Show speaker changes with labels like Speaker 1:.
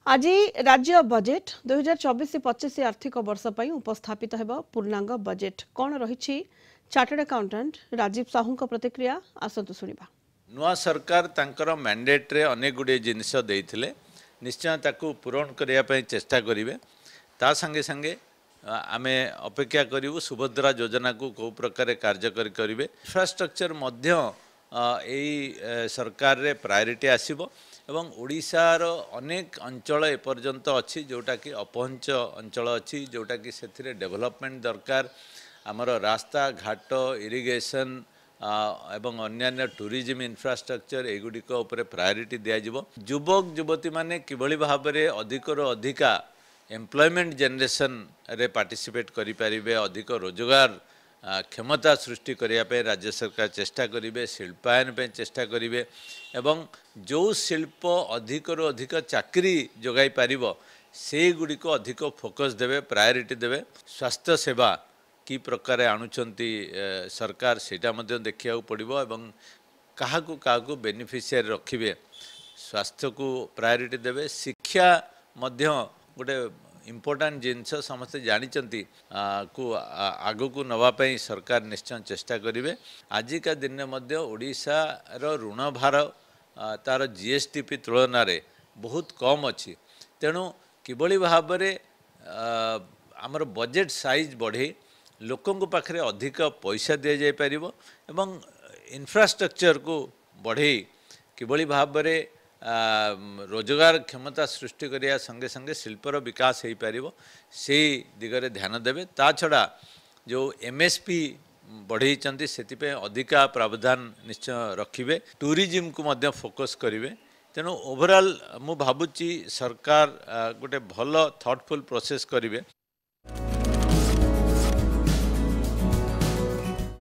Speaker 1: आज राज्य बजेट 2024-25 आर्थिक वर्ष पर उपस्थापित हेब पूर्णांग बजेट कौन रही चार्टर्ड अकाउंटेंट राजीव साहू प्रतिक्रिया आसतु शुणा।
Speaker 2: नुआ सरकार तांकर मैंडेट रे अनेक गुड़े जिनस देइथिले निश्चय ताकू पूरण करने चेष्टा करेंगे। ता संगे संगे आमे अपेक्षा करूँ सुभद्रा योजना को कौ प्रकार कार्यकारी करेंगे। इंफ्रास्ट्रक्चर मध्य यही सरकार रे प्रायोरिटी आसीबो एवं ओडिशार अनेक अंचल एपर्यंत अच्छी जोटा कि अपहंच अंचल अच्छी जोटा कि से डेवलपमेंट दरकार। आमर रास्ता घाट इरिगेशन एवं अन्यान्य टूरिज्म इंफ्रास्ट्रक्चर एगुड़िक प्रायोरिटी दिज्व। युवक युवती माने किभली भाव में अधिक अधिका एम्प्लॉयमेंट जनरेशन रे पार्टिसिपेट करि परिबे, अधिक रोजगार क्षमता सृष्टि करने राज्य सरकार चेष्टा करेंगे, शिल्पायन पे चेष्टा करेंगे एवं जो शिल्प अधिक अधिक चाकरी जोगाई पारिबो से गुड़िक अधिक फोकस देवे, प्रायोरिटी देवे। स्वास्थ्य सेवा कि प्रकार आणुचंती सरकार सेटा मध्य देखिया पड़िबो एवं काहाकू काहाकू बेनिफिशियरी रखिबे, स्वास्थ्य को प्रायोरिटी देवे। शिक्षा मध्य गोटे इम्पोर्टाट जिनस समस्ते जानते को आग को नवापाई सरकार निश्चय चेष्टा करेंगे। आजिका दिन में ओडिशार ऋण भार तार जीएसटीपी तुलन में बहुत कम अच्छी, तेणु किभली भाव में आमर बजेट साइज बढ़े लोकों पाखे अधिक पैसा दि जापर एवं इंफ्रास्ट्रक्चर को बढ़े किभली भाव में रोजगार क्षमता सृष्टि करिया संगे संगे शिल्पर विकास हो पार से दिगरे ध्यान देवे। ता छड़ा जो एमएसपी बढ़ई से अधिका प्रावधान निश्चय रखिबे, टूरिज्म को मध्य फोकस करेंगे। तेणु ओवरऑल मु भावुची सरकार गोटे भल थॉटफुल प्रोसेस करेंगे।